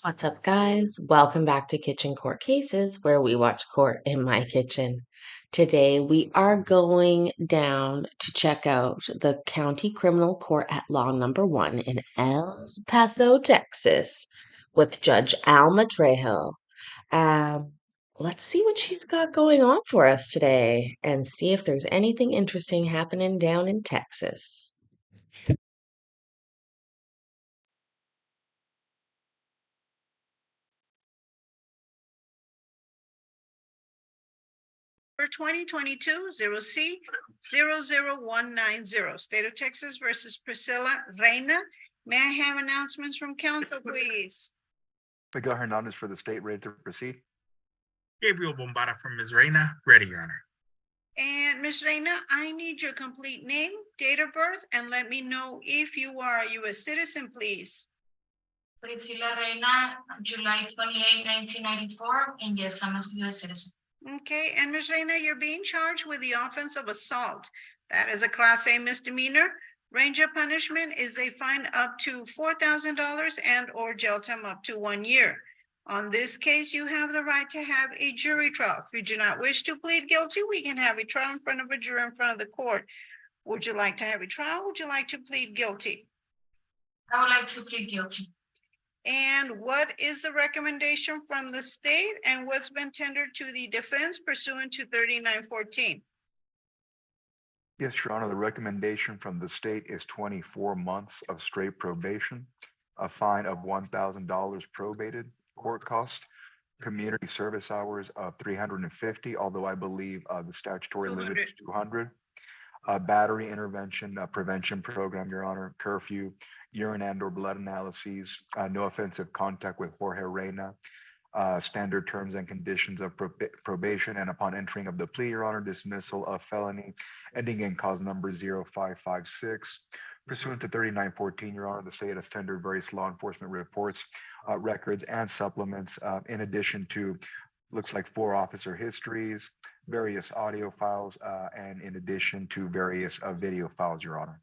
What's up, guys? Welcome back to Kitchen Court Cases, where we watch court in my kitchen. Today, we are going down to check out the County Criminal Court at Law Number 1 in El Paso, Texas, with Judge Alma Trejo. Um, let's see what she's got going on for us today and see if there's anything interesting happening down in Texas. For 2022-0C-00190, State of Texas versus Priscilla Reina. May I have announcements from council, please? Miguel Hernandez for the state, ready to proceed. Gabriel Bombara from Ms. Reina, ready, Your Honor. And Ms. Reina, I need your complete name, date of birth, and let me know if you are a U.S. citizen, please. Priscilla Reina, July 28, 1994, and yes, I'm a U.S. citizen. Okay, and Ms. Reina, you're being charged with the offense of assault. That is a Class A misdemeanor. Range of punishment is a fine up to $4,000 and or jail time up to 1 year. On this case, you have the right to have a jury trial. If you do not wish to plead guilty, we can have a trial in front of a jury in front of the court. Would you like to have a trial? Would you like to plead guilty? I would like to plead guilty. And what is the recommendation from the state and what's been tendered to the defense pursuant to 3914? Yes, Your Honor, the recommendation from the state is 24 months of straight probation, a fine of $1,000 probated, court cost, community service hours of 350, although I believe the statutory limit is 200. Battery intervention prevention program, Your Honor, curfew, urine and or blood analyses, no offensive contact with Jorge Reina, standard terms and conditions of probation, and upon entering of the plea, Your Honor, dismissal of felony ending in cause number 0556. Pursuant to 3914, Your Honor, the state has tendered various law enforcement reports, records, and supplements, in addition to looks like 4 officer histories, various audio files, and in addition to various video files, Your Honor.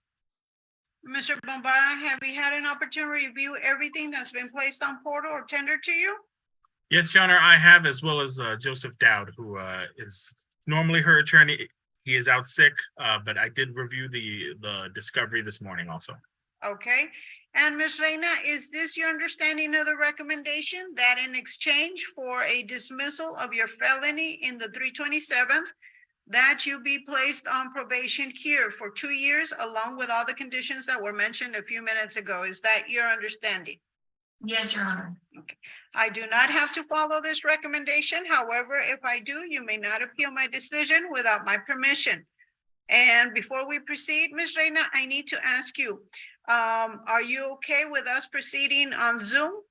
Mr. Bombara, have you had an opportunity to review everything that's been placed on portal or tendered to you? Yes, Your Honor, I have, as well as Joseph Dowd, who is normally her attorney. He is out sick, but I did review the discovery this morning also. Okay. And Ms. Reina, is this your understanding of the recommendation that in exchange for a dismissal of your felony in the 327th, that you be placed on probation here for 2 years, along with all the conditions that were mentioned a few minutes ago? Is that your understanding? Yes, Your Honor. Okay. I do not have to follow this recommendation. However, if I do, you may not appeal my decision without my permission. And before we proceed, Ms. Reina, I need to ask you, are you okay with us proceeding on Zoom?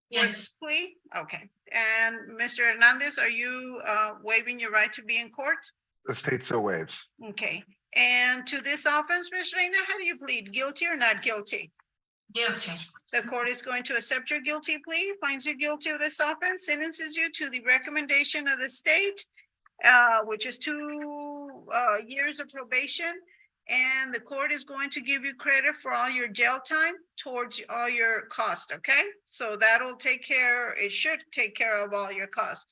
Yes. Please. Okay. And Mr. Hernandez, are you waiving your right to be in court? The state so waives. Okay. And to this offense, Ms. Reina, how do you plead? Guilty or not guilty? Guilty. The court is going to accept your guilty plea, finds you guilty of this offense, sentences you to the recommendation of the state, which is 2 years of probation. And the court is going to give you credit for all your jail time towards all your cost, okay? So that'll take care, it should take care of all your cost.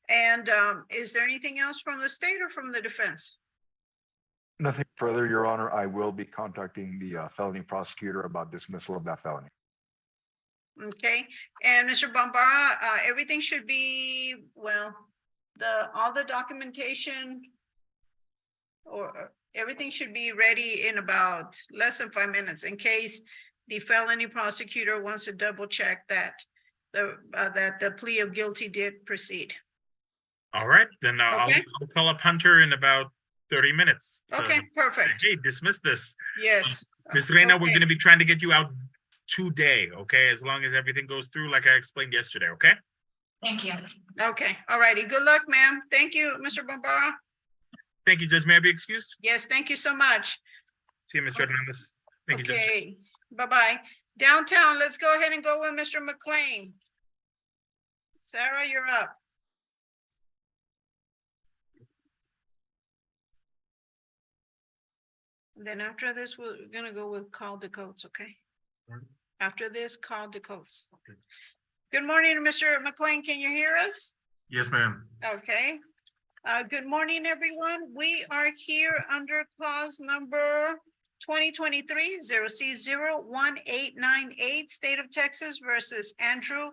And is there anything else from the state or from the defense? Nothing further, Your Honor. I will be contacting the felony prosecutor about dismissal of that felony. Okay, and Mr. Bombara, everything should be, well, all the documentation or everything should be ready in about less than 5 minutes in case the felony prosecutor wants to double check that the plea of guilty did proceed. All right, then Okay. I'll call up Hunter in about 30 minutes. Okay, perfect. Hey, dismiss this. Yes. Ms. Reina, Okay. we're going to be trying to get you out today, okay? As long as everything goes through like I explained yesterday, okay? Thank you. Okay, all righty. Good luck, ma'am. Thank you, Mr. Bombara. Thank you, Judge. May I be excused? Yes, thank you so much. See you, Mr. Hernandez. Thank you, Judge. Okay, bye-bye. Downtown, let's go ahead and go with Mr. McLean. Sarah, you're up. And then after this, we're gonna go with Carl DeCotes, okay? After this, Carl DeCotes. Good morning, Mr. McLean. Can you hear us? Yes, ma'am. Okay. Good morning, everyone. We are here under clause number 2023-0C01898, State of Texas versus Andrew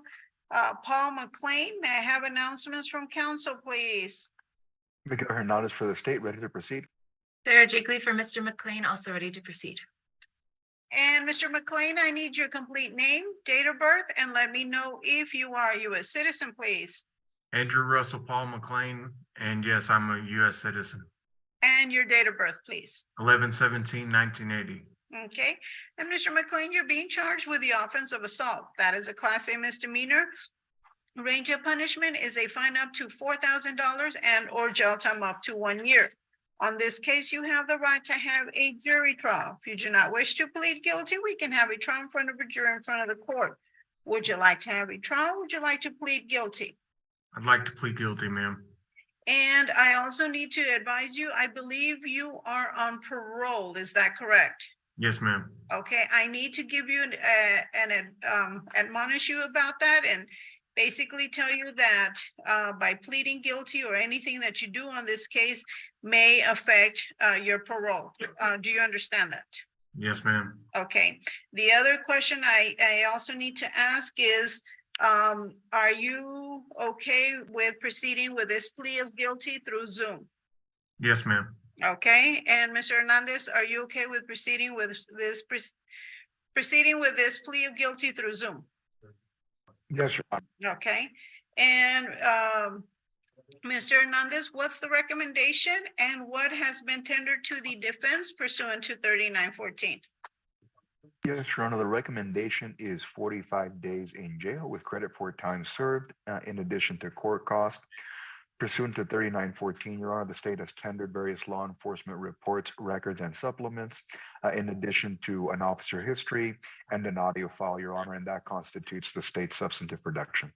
Paul McLean. May I have announcements from council, please? Miguel Hernandez for the state, ready to proceed. Sarah Jigley for Mr. McLean, also ready to proceed. And Mr. McLean, I need your complete name, date of birth, and let me know if you are a U.S. citizen, please. Andrew Russell Paul McLean, and yes, I'm a U.S. citizen. And your date of birth, please. 11/17/1980. Okay, and Mr. McLean, you're being charged with the offense of assault. That is a Class A misdemeanor. Range of punishment is a fine up to $4,000 and or jail time up to 1 year. On this case, you have the right to have a jury trial. If you do not wish to plead guilty, we can have a trial in front of a jury in front of the court. Would you like to have a trial? Would you like to plead guilty? I'd like to plead guilty, ma'am. And I also need to advise you, I believe you are on parole. Is that correct? Yes, ma'am. Okay, I need to give you admonish you about that and basically tell you that by pleading guilty or anything that you do on this case may affect your parole. Do you understand that? Yes, ma'am. Okay, the other question I also need to ask is, are you okay with proceeding with this plea of guilty through Zoom? Yes, ma'am. Okay, and Mr. Hernandez, are you okay with proceeding with this plea of guilty through Zoom? Yes, Your Honor. Okay, and Mr. Hernandez, what's the recommendation and what has been tendered to the defense pursuant to 3914? Yes, Your Honor, the recommendation is 45 days in jail with credit for time served, in addition to court cost. Pursuant to 3914, Your Honor, the state has tendered various law enforcement reports, records, and supplements, in addition to an officer history and an audio file, Your Honor, and that constitutes the state's substantive production.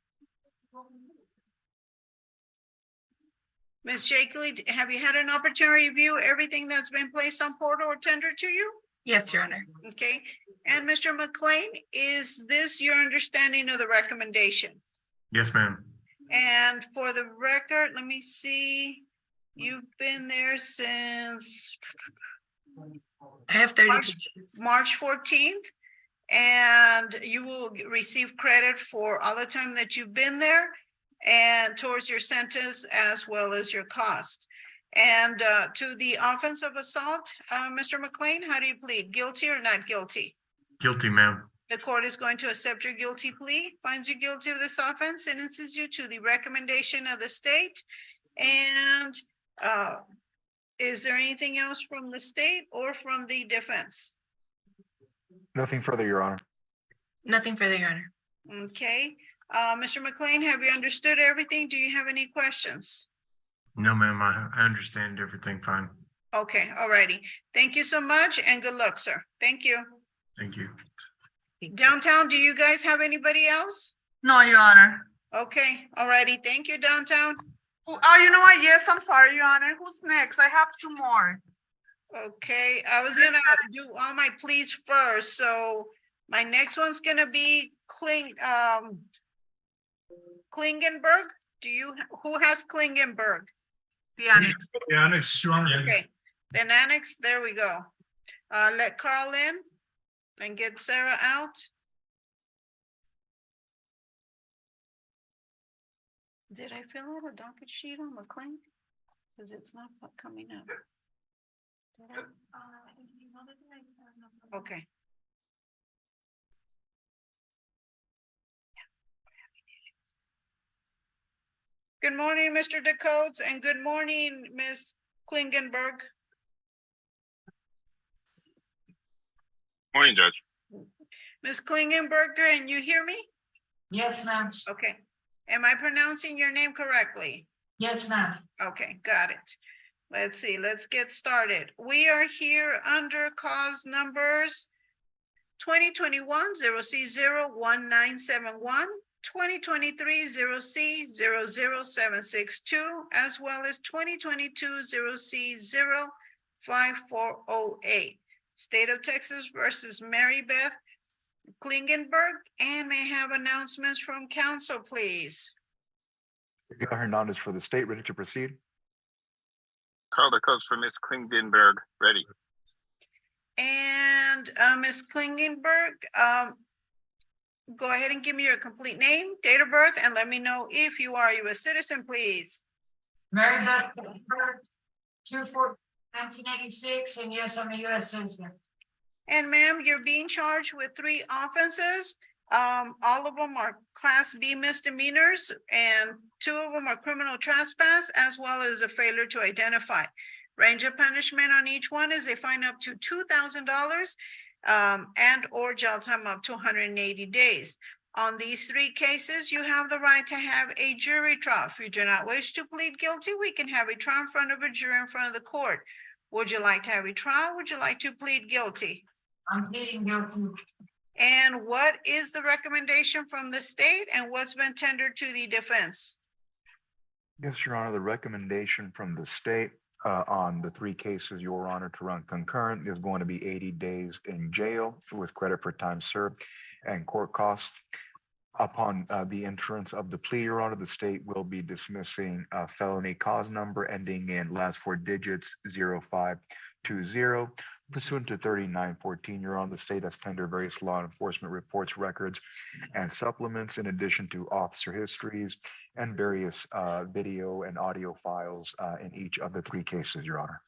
Ms. Shakley, have you had an opportunity to review everything that's been placed on portal or tendered to you? Yes, Your Honor. Okay, and Mr. McLean, is this your understanding of the recommendation? Yes, ma'am. And for the record, let me see, you've been there since I have 32 days. March 14th, and you will receive credit for all the time that you've been there and towards your sentence as well as your cost. And to the offense of assault, Mr. McLean, how do you plead? Guilty or not guilty? Guilty, ma'am. The court is going to accept your guilty plea, finds you guilty of this offense, sentences you to the recommendation of the state. And is there anything else from the state or from the defense? Nothing further, Your Honor. Nothing further, Your Honor. Okay, Mr. McLean, have you understood everything? Do you have any questions? No, ma'am. I understand everything fine. Okay, alrighty. Thank you so much and good luck, sir. Thank you. Thank you. Downtown, do you guys have anybody else? No, Your Honor. Okay, alrighty. Thank you, downtown. Oh, you know what? Yes, I'm sorry, Your Honor. Who's next? I have two more. Okay, I was gonna do all my pleas first, so my next one's gonna be Klingenberg. Who has Klingenberg? The annex. The annex, Your Honor. Okay, then annex, there we go. Let Carl in and get Sarah out. Did I fill out a docket sheet on McLean? Because it's not coming up. Did I? Okay. Good morning, Mr. DeCotes, and good morning, Ms. Klingenberg. Morning, Judge. Ms. Klingenberg, can you hear me? Yes, ma'am. Okay. Am I pronouncing your name correctly? Yes, ma'am. Okay, got it. Let's see, let's get started. We are here under cause numbers 2021-0C01971, 2023-0C00762, as well as 2022-0C05408. State of Texas versus Mary Beth Klingenberg, and may I have announcements from council, please. Miguel Hernandez for the state, ready to proceed? Carl DeCoates for Miss Klingenberg, ready. And Ms. Klingenberg, go ahead and give me your complete name, date of birth, and let me know if you are a U.S. citizen, please. Mary Beth Bird, 2/4/1986, and yes, I'm a US citizen. And ma'am, you're being charged with 3 offenses. All of them are Class B misdemeanors, and 2 of them are criminal trespass, as well as a failure to identify. Range of punishment on each one is a fine up to $2,000 and or jail time up to 180 days. On these 3 cases, you have the right to have a jury trial. If you do not wish to plead guilty, we can have a trial in front of a jury in front of the court. Would you like to have a trial? Would you like to plead guilty? I'm pleading guilty. And what is the recommendation from the state and what's been tendered to the defense? Yes, Your Honor, the recommendation from the state on the 3 cases, Your Honor, to run concurrent is going to be 80 days in jail with credit for time served and court costs. Upon the entrance of the plea, Your Honor, the state will be dismissing a felony cause number ending in last 4 digits 0520. Pursuant to 3914, Your Honor, the state has tendered various law enforcement reports, records, and supplements in addition to officer histories and various video and audio files in each of the 3 cases, Your Honor.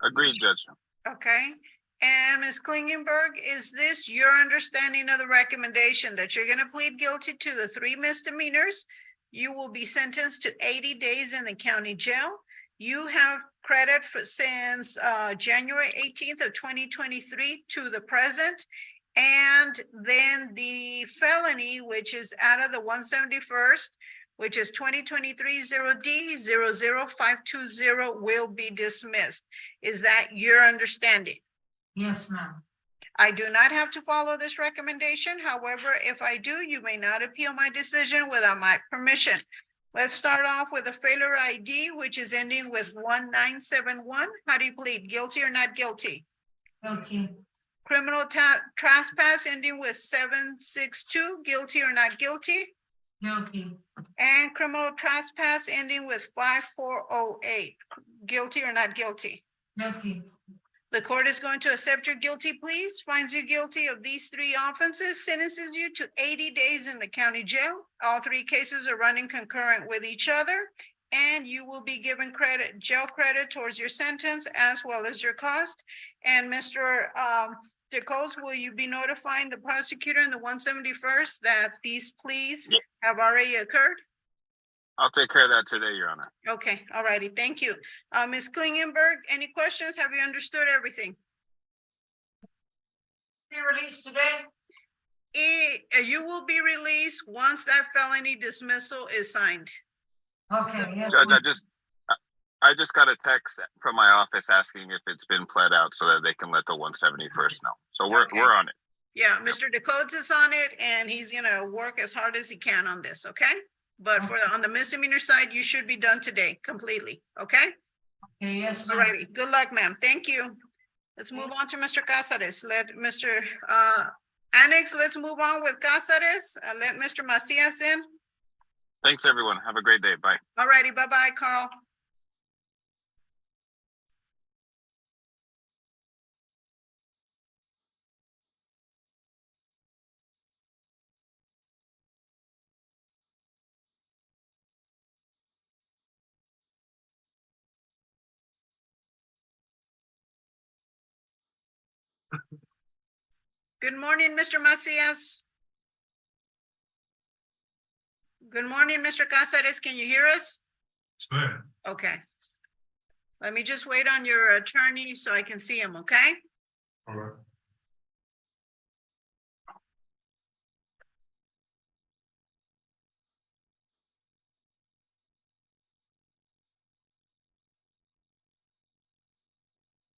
Agreed, Judge. Okay. And Ms. Klingenberg, is this your understanding of the recommendation that you're going to plead guilty to the 3 misdemeanors? You will be sentenced to 80 days in the county jail. You have credit for since January 18th of 2023 to the present. And then the felony, which is out of the 171st, which is 2023 0D 00520, will be dismissed. Is that your understanding? Yes, ma'am. I do not have to follow this recommendation. However, if I do, you may not appeal my decision without my permission. Let's start off with a failure ID, which is ending with 1971. How do you plead? Guilty or not guilty? Guilty. Criminal trespass ending with 762. Guilty or not guilty? Guilty. And criminal trespass ending with 5408. Guilty or not guilty? Guilty. The court is going to accept your guilty pleas, finds you guilty of these 3 offenses, sentences you to 80 days in the county jail. All 3 cases are running concurrent with each other, and you will be given credit, jail credit towards your sentence as well as your cost. And Mr. DeCoates, will you be notifying the prosecutor in the 171st that these pleas have already occurred? I'll take care of that today, Your Honor. Okay, all righty, thank you. Ms. Klingenberg, any questions? Have you understood everything? Be released today? You will be released once that felony dismissal is signed. Okay. Yes, Judge, I just got a text from my office asking if it's been pled out so that they can let the 171st know. So Okay. we're on it. Yeah, Mr. DeCoates is on it and he's gonna work as hard as he can on this, okay? But on the misdemeanor side, you should be done today completely, okay? Okay, yes, All ma'am. righty, good luck, ma'am. Thank you. Let's move on to Mr. Casares. Let Mr. Annex, let's move on with Casares. Let Mr. Macias in. Thanks, everyone. Have a great day. Bye. All righty, bye-bye, Carl. Good morning, Mr. Macias. Good morning, Mr. Casares. Can you hear us? Okay. Let me just wait on your attorney so I can see him, okay? All right.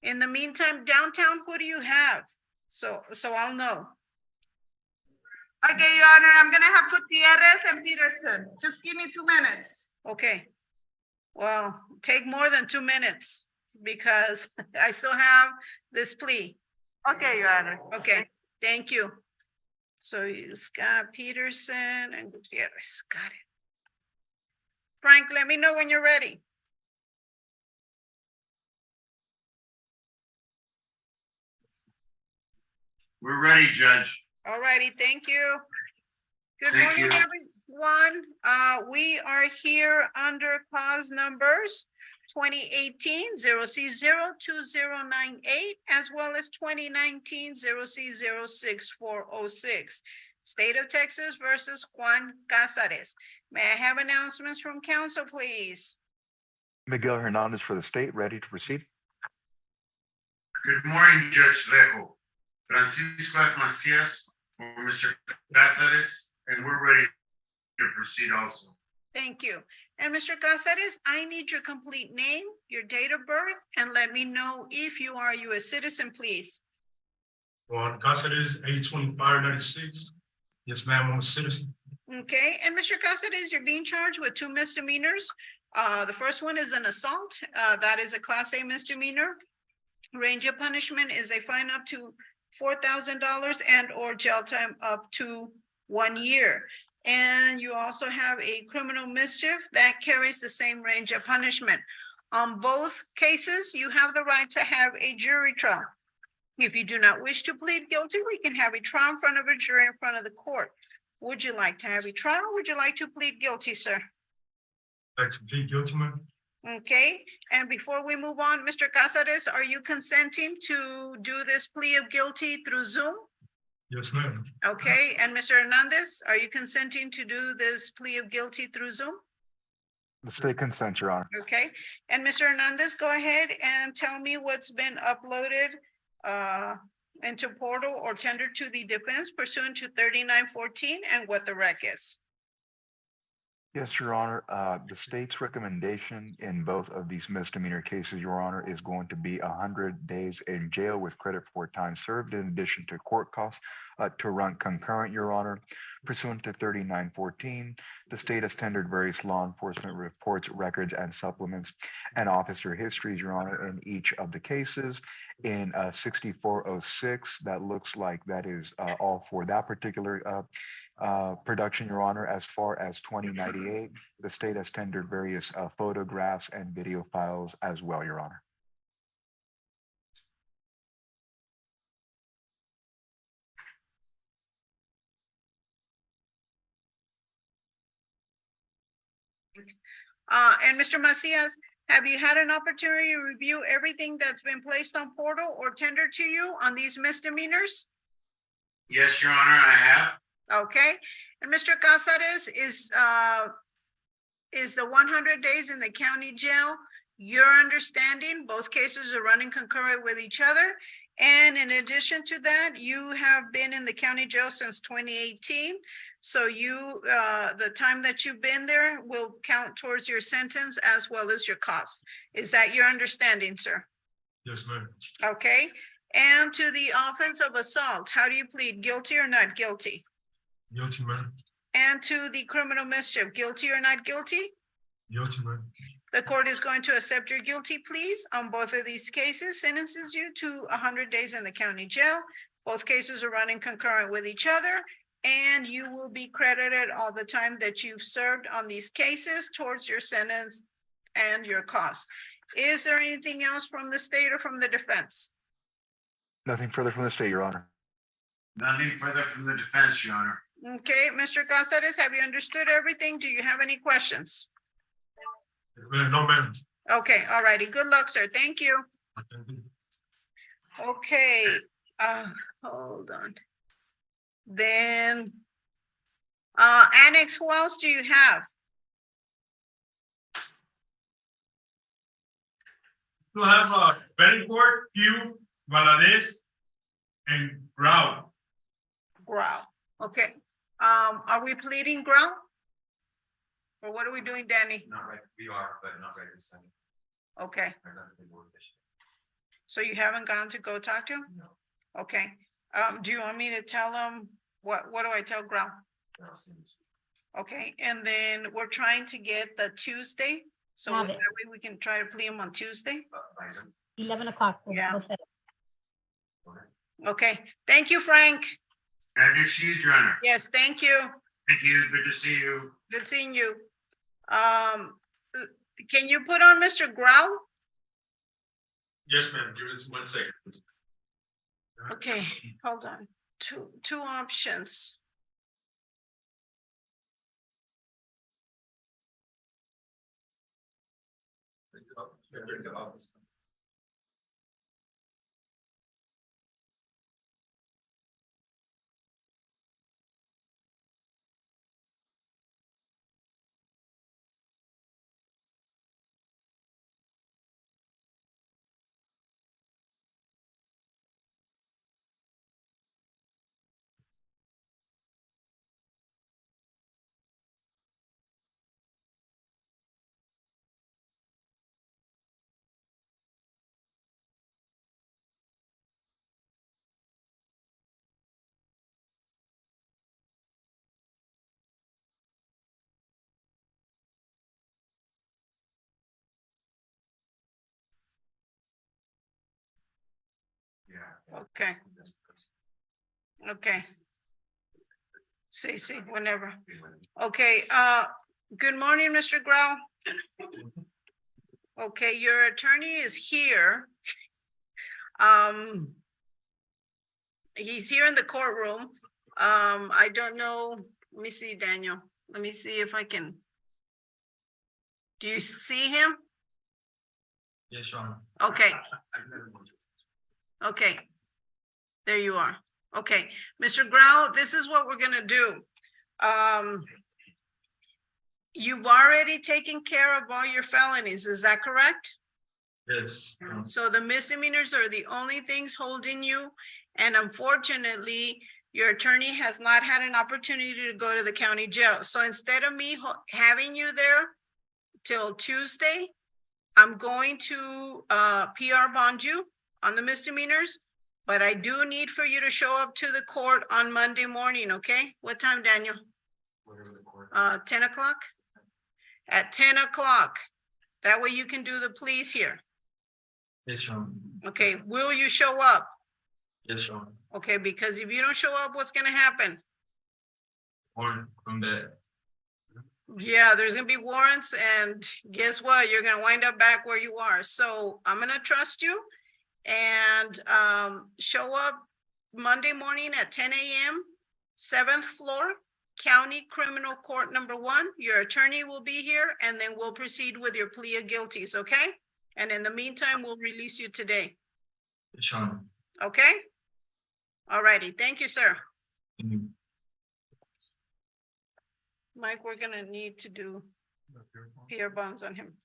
In the meantime, downtown, who do you have? So I'll know. Okay, Your Honor, I'm gonna have Gutierrez and Peterson. Just give me 2 minutes. Okay. Well, take more than 2 minutes because I still have this plea. Okay, Your Honor. Okay, thank you. So you Scott Peterson and Gutierrez, got it. Frank, let me know when you're ready. We're ready, Judge. All righty, thank you. Good Thank morning, you. everyone. We are here under clause numbers 2018-0C02098, as well as 2019-0C06406. State of Texas versus Juan Cázares. May I have announcements from council, please? Miguel Hernandez for the state, ready to proceed. Good morning, Judge Trejo. Francisco F. Macias for Mr. Cázares, and we're ready to proceed also. Thank you. And Mr. Cázares, I need your complete name, your date of birth, and let me know if you are a U.S. citizen, please. Juan Cáceres, 8/25/96. Yes, ma'am, I'm a citizen. Okay, and Mr. Cáceres, you're being charged with 2 misdemeanors. The first one is an assault. That is a Class A misdemeanor. Range of punishment is a fine up to $4,000 and or jail time up to 1 year. And you also have a criminal mischief that carries the same range of punishment. On both cases, you have the right to have a jury trial. If you do not wish to plead guilty, we can have a trial in front of a jury in front of the court. Would you like to have a trial? Or would you like to plead guilty, sir? Like to plead guilty, ma'am? Okay, and before we move on, Mr. Cázares, are you consenting to do this plea of guilty through Zoom? Yes, ma'am. Okay, and Mr. Hernandez, are you consenting to do this plea of guilty through Zoom? The state consents, Your Honor. Okay, and Mr. Hernandez, go ahead and tell me what's been uploaded into portal or tendered to the defense pursuant to 3914 and what the rec is. Yes, Your Honor. The state's recommendation in both of these misdemeanor cases, Your Honor, is going to be 100 days in jail with credit for time served in addition to court costs to run concurrent, Your Honor. Pursuant to 3914, the state has tendered various law enforcement reports, records, and supplements and officer histories, Your Honor, in each of the cases. In 6406, that looks like that is all for that particular production, Your Honor. As far as 2098, the state has tendered various photographs and video files as well, Your Honor. And Mr. Macias, have you had an opportunity to review everything that's been placed on portal or tendered to you on these misdemeanors? Yes, Your Honor, I have. Okay, and Mr. Cázares, is the 100 days in the county jail your understanding? Both cases are running concurrent with each other. And in addition to that, you have been in the county jail since 2018. So you, the time that you've been there will count towards your sentence as well as your cost. Is that your understanding, sir? Yes, ma'am. Okay, and to the offense of assault, how do you plead, guilty or not guilty? Guilty, ma'am. And to the criminal mischief, guilty or not guilty? Guilty, ma'am. The court is going to accept your guilty pleas on both of these cases, sentences you to 100 days in the county jail. Both cases are running concurrent with each other, and you will be credited all the time that you've served on these cases towards your sentence and your cost. Is there anything else from the state or from the defense? Nothing further from the state, Your Honor. Nothing further from the defense, Your Honor. Okay, Mr. Cázares, have you understood everything? Do you have any questions? Yes, ma'am. No, ma'am. Okay, all righty. Good luck, sir. Thank you. Okay, hold on. Then, Annex, who else do you have? You have Betancourt, Hugh, Valadez, and Grau. Grau. Okay, are we pleading Grau? Or what are we doing, Danny? Not right, we are, but not right this time. Okay, so you haven't gone to go talk to him? No. Okay, do you want me to tell him, what do I tell Grau? Okay, and then we're trying to get the Tuesday, so Have that it. way we can try to plea him on Tuesday. 11 o'clock. Yeah. We'll set it. Okay, thank you, Frank. May I be excused, Your Honor? Yes, thank you. Thank you. Good to see you. Good seeing you. Can you put on Mr. Grau? Yes, ma'am. Give us 1 second. Okay, hold on. Two options. Okay. Okay. See, whenever. Okay, good morning, Mr. Grau. Okay, your attorney is here. He's here in the courtroom. I don't know. Let me see, Daniel. Let me see if I can. Do you see him? Yes, Your Honor. Okay. Okay. There you are. Okay, Mr. Grau, this is what we're gonna do. You've already taken care of all your felonies, is that correct? Yes. So the misdemeanors are the only things holding you. And unfortunately, your attorney has not had an opportunity to go to the county jail. So instead of me having you there till Tuesday, I'm going to PR bond you on the misdemeanors. But I do need for you to show up to the court on Monday morning, okay? What time, Daniel? 10 o'clock? At 10 o'clock. That way you can do the pleas here. Yes, Your Honor. Okay, will you show up? Yes, Your Honor. Okay, because if you don't show up, what's gonna happen? Or from that. Yeah, there's gonna be warrants, and guess what? You're gonna wind up back where you are. So I'm gonna trust you and show up Monday morning at 10 a.m., 7th floor, County Criminal Court number 1. Your attorney will be here, and then we'll proceed with your plea of guilties, okay? And in the meantime, we'll release you today, Yes, Your Honor. okay? All righty, thank you, sir. Mhm. Mike, we're gonna need to do PR bonds on him.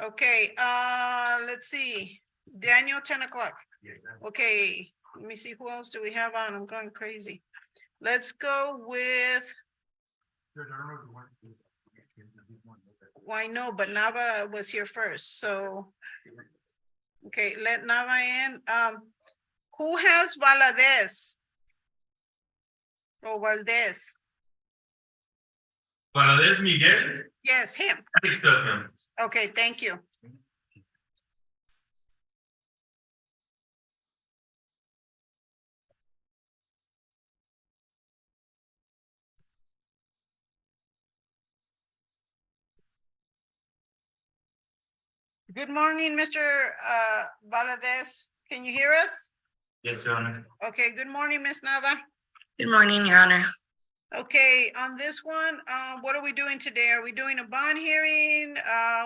Okay, let's see, Daniel, 10 o'clock. Okay, let me see, who else do we have on? I'm going crazy. Let's go with, well, I know, but Nava was here first, so. Okay, let Nava in. Who has Valadez? Or Valdez? Valadez Miguel. Yes, him. Fixed up, ma'am. Okay, thank you. Good morning, Mr. Valadez. Can you hear us? Yes, Your Honor. Okay, good morning, Ms. Nava. Good morning, Your Honor. Okay, on this one, what are we doing today? Are we doing a bond hearing?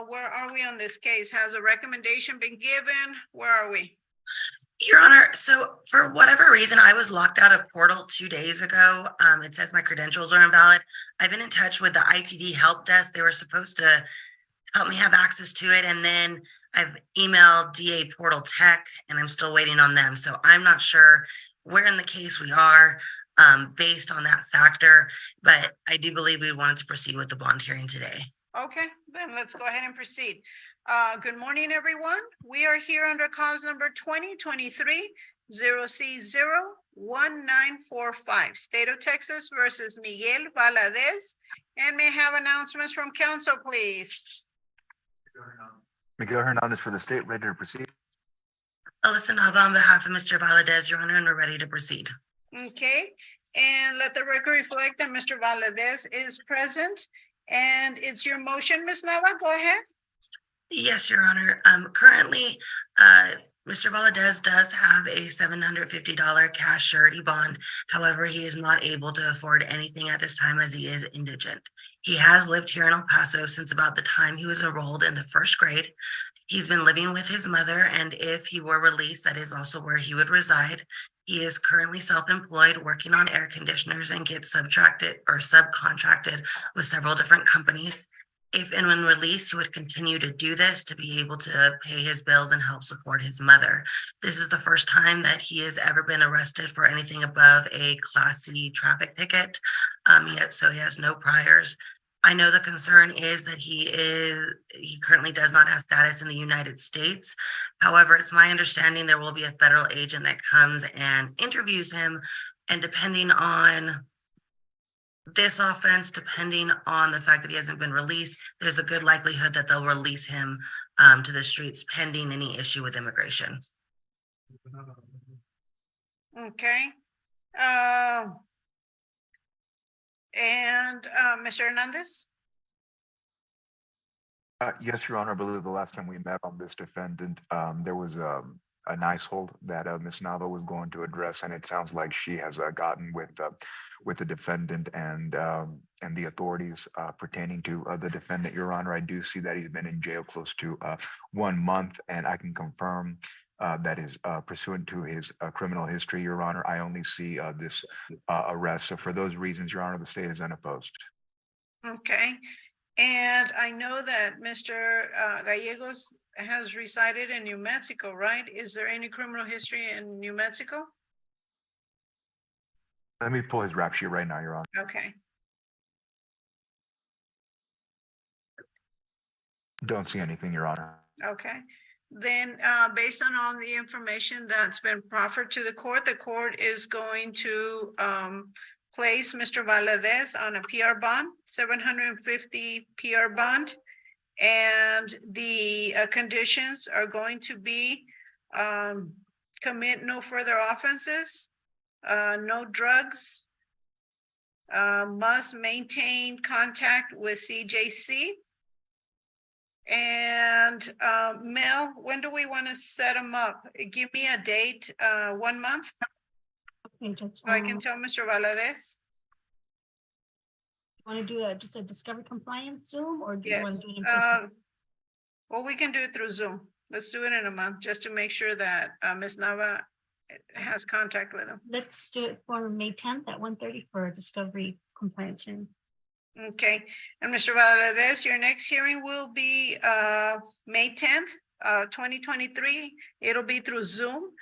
Where are we on this case? Has a recommendation been given? Where are we? Your Honor, so for whatever reason, I was locked out of Portal 2 days ago. It says my credentials are invalid. I've been in touch with the ITD help desk. They were supposed to help me have access to it. And then I've emailed DA Portal Tech and I'm still waiting on them. So I'm not sure where in the case we are based on that factor, but I do believe we wanted to proceed with the bond hearing today. Okay, then let's go ahead and proceed. Good morning, everyone. We are here under cause number 2023-0C01945, State of Texas versus Miguel Valadez. And may I have announcements from council, please? Miguel Hernandez for the state, ready to proceed. Alyssa Nava on behalf of Mr. Valadez, Your Honor, and we're ready to proceed. Okay, And let the record reflect that Mr. Valadez is present. And it's your motion, Ms. Nava. Go ahead. Yes, Your Honor. Currently, Mr. Valadez does have a $750 cash surety bond. However, he is not able to afford anything at this time as he is indigent. He has lived here in El Paso since about the time he was enrolled in the first grade. He's been living with his mother, and if he were released, that is also where he would reside. He is currently self-employed, working on air conditioners, and gets subcontracted with several different companies. If and when released, he would continue to do this to be able to pay his bills and help support his mother. This is the first time that he has ever been arrested for anything above a Class C traffic ticket. So he has no priors. I know the concern is that he currently does not have status in the United States. However, it's my understanding there will be a federal agent that comes and interviews him, and depending on this offense, depending on the fact that he hasn't been released, there's a good likelihood that they'll release him to the streets pending any issue with immigration. Okay. Mr. Hernandez? Yes, Your Honor. I believe the last time we met on this defendant, there was a nice hold that Ms. Nava was going to address, and it sounds like she has gotten with the defendant and the authorities pertaining to the defendant. Your Honor, I do see that he's been in jail close to 1 month, and I can confirm that is pursuant to his criminal history. Your Honor, I only see this arrest. So for those reasons, Your Honor, the state is unopposed. Okay. And I know that Mr. Gallegos has resided in New Mexico, right? Is there any criminal history in New Mexico? Let me pull his rap sheet right now, Your Honor. Okay. Don't see anything, Your Honor. Okay. Then based on all the information that's been proffered to the court is going to place Mr. Valadez on a PR bond, 750 PR bond. And the conditions are going to be commit no further offenses, no drugs, must maintain contact with CJC. And Mel, when do we want to set them up? Give me a date, 1 month. Okay, Judge. So I can tell Mr. Valadez. Want to do just a discovery compliance Zoom, or do you want Yes. to do it in person? Well, we can do it through Zoom. Let's do it in a month just to make sure that Ms. Nava has contact with him. Let's do it for May 10th at 1:30 for a discovery compliance hearing. Okay, and Mr. Valadez, your next hearing will be May 10th, 2023. It'll be through Zoom.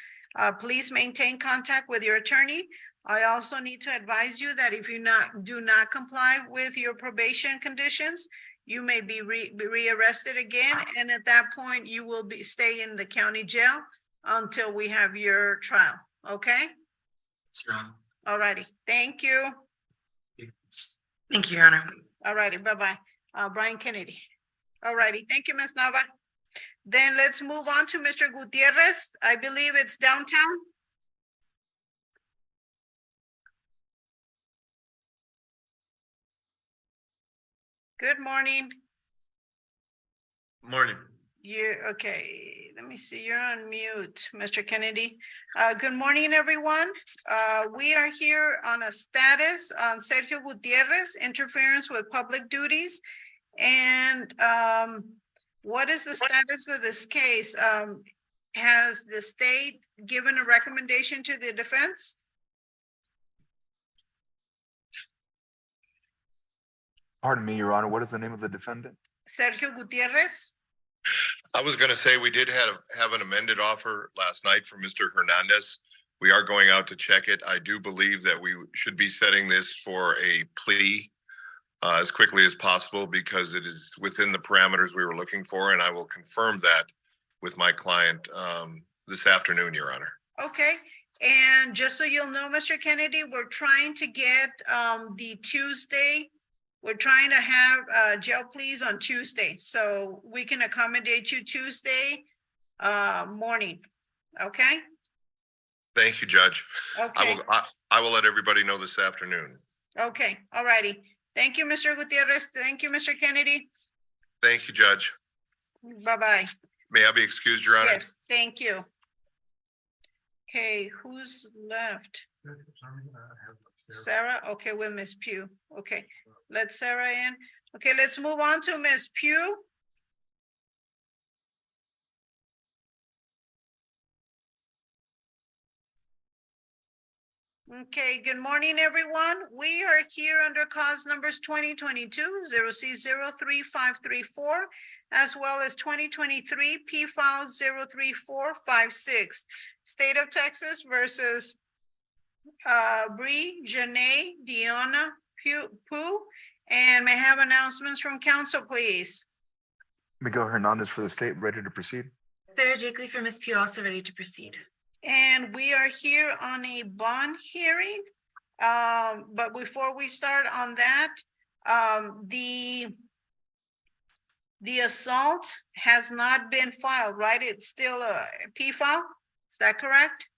Please maintain contact with your attorney. I also need to advise you that if you do not comply with your probation conditions, you may be rearrested again. And at that point, you will stay in the county jail until we have your trial. Okay? All righty. Thank you. Thank you, Your Honor. All righty. Bye-bye. Brian Kennedy. All righty. Thank you, Ms. Nava. Then let's move on to Mr. Gutierrez. I believe it's downtown. Good morning. Morning. Okay, let me see, you're on mute, Mr. Kennedy. Good morning, everyone. We are here on a status on Sergio Gutierrez, interference with public duties. And what is the status of this case? Has the state given a recommendation to the defense? Pardon me, Your Honor, what is the name of the defendant? Sergio Gutierrez? I was going to say we did have an amended offer last night from Mr. Hernandez. We are going out to check it. I do believe that we should be setting this for a plea as quickly as possible because it is within the parameters we were looking for, and I will confirm that with my client this afternoon, Your Honor. Okay, and just so you'll know, Mr. Kennedy, we're trying to get the Tuesday. We're trying to have jail pleas on Tuesday, so we can accommodate you Tuesday morning, okay? Thank you, Judge. Okay, I will let everybody know this afternoon. okay, all righty. Thank you, Mr. Gutierrez. Thank you, Mr. Kennedy. Thank you, Judge. Bye-bye. May I be excused, Your Honor? Yes, thank you. Okay, who's left? Sarah, okay, with Miss Pugh. Okay, let Sarah in. Okay, let's move on to Miss Pugh. Okay, good morning, everyone. We are here under cause numbers 2022-0C03534, as well as 2023 P file 03456. State of Texas versus Bree, Janae, Deanna, Pooh, and may I have announcements from council, please. Miguel Hernandez for the state, ready to proceed. Sarah Jakely for Miss Pugh, also ready to proceed. And we are here on a bond hearing. But before we start on that, the assault has not been filed, right? It's still a P file. Is that correct?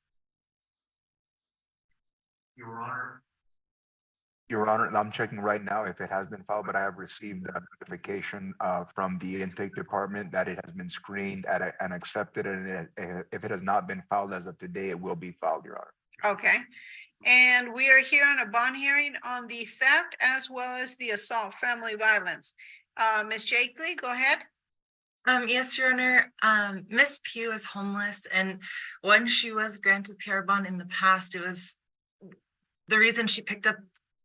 Your Honor. Your Honor, I'm checking right now if it has been filed, but I have received a notification from the intake department that it has been screened and accepted, and if it has not been filed as of today, it will be filed, Your Honor. Okay. And we are here on a bond hearing on the theft as well as the assault, family violence. Ms. Jakely, go ahead. Yes, Your Honor. Miss Pugh is homeless, and when she was granted PR bond in the past, it was the reason she picked up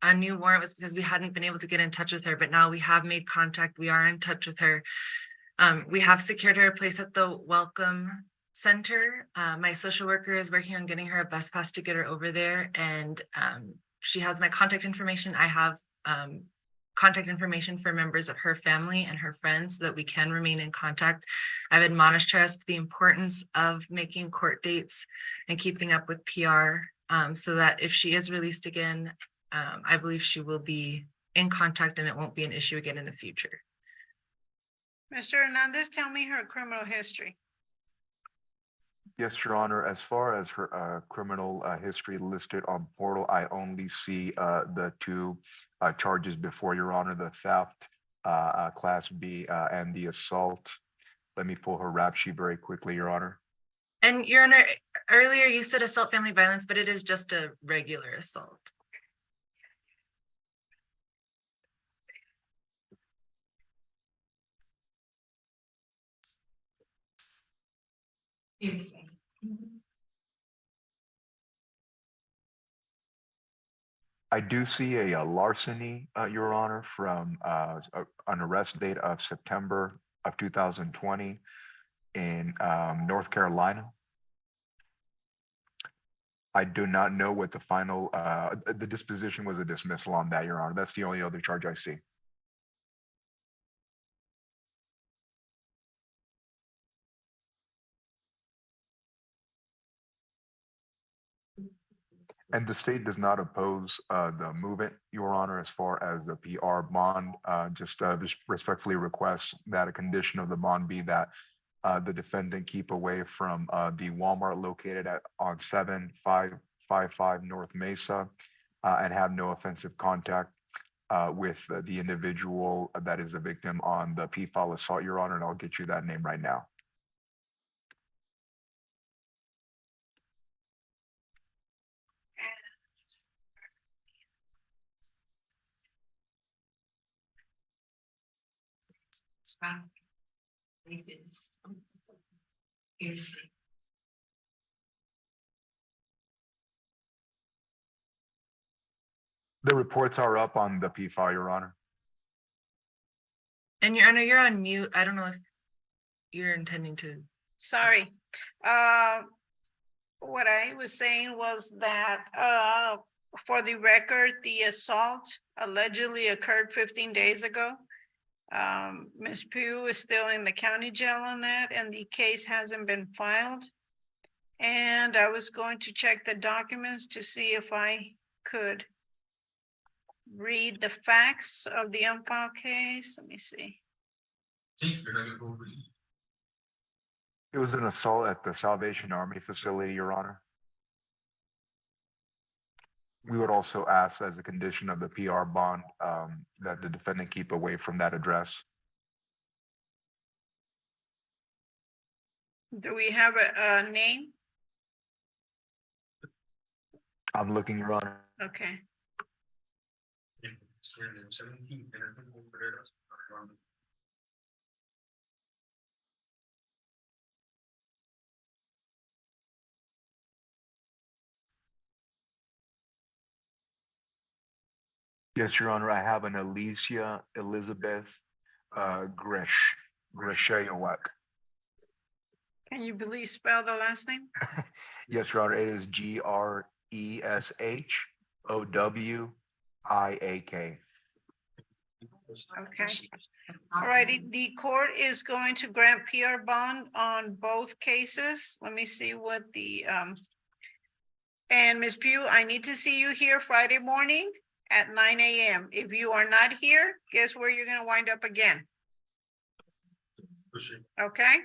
a new warrant was because we hadn't been able to get in touch with her, but now we have made contact. We are in touch with her. We have secured her a place at the Welcome Center. My social worker is working on getting her a bus pass to get her over there, and she has my contact information. I have contact information for members of her family and her friends so that we can remain in contact. I've admonished her as to the importance of making court dates and keeping up with PR so that if she is released again, I believe she will be in contact and it won't be an issue again in the future. Mr. Hernandez, tell me her criminal history. Yes, Your Honor. As far as her criminal history listed on portal, I only see the two charges before, Your Honor, the theft, Class B, and the assault. Let me pull her rap sheet very quickly, Your Honor. And Your Honor, earlier you said assault, family violence, but it is just a regular assault. I do see a larceny, Your Honor, from an arrest date of September of 2020 in North Carolina. I do not know what the final, the disposition was a dismissal on that, Your Honor. That's the only other charge I see. And the state does not oppose the movement, Your Honor, as far as the PR bond. Just respectfully request that a condition of the bond be that the defendant keep away from the Walmart located on 7555 North Mesa and have no offensive contact with the individual that is the victim on the PFAL assault, Your Honor, and I'll get you that name right now. The reports are up on the PFAL, Your Honor. And Your Honor, you're on mute. I don't know if you're intending to. Sorry. What I was saying was that for the record, the assault allegedly occurred 15 days ago. Ms. Pugh is still in the county jail on that, and the case hasn't been filed. And I was going to check the documents to see if I could read the facts of the unfiled case. Let me see. It was an assault at the Salvation Army facility, Your Honor. We would also ask as a condition of the PR bond, that the defendant keep away from that address. Do we have a name? I'm looking, Your Honor. Okay. Yes, Your Honor, I have an Alicia Elizabeth Greshayowak. Can you please spell the last name? Yes, Your Honor, it is GRESHOWIAK. Okay. All righty, the court is going to grant PR bond on both cases. Let me see what the, and Ms. Pugh, I need to see you here Friday morning at 9 a.m. If you are not here, guess where you're gonna wind up again? Okay?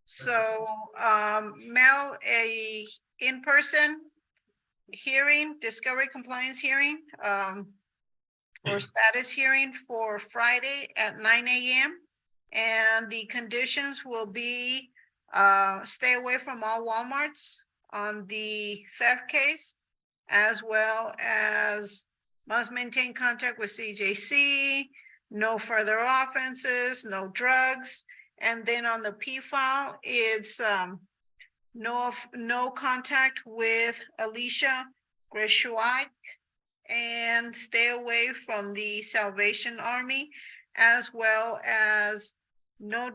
So, Mel, a in-person hearing, discovery compliance hearing, or status hearing for Friday at 9 a.m. And the conditions will be, stay away from all Walmarts on the theft case, as well as must maintain contact with CJC, no further offenses, no drugs. And then on the P file, it's, no contact with Alicia Greshwak, and stay away from the Salvation Army, as well as no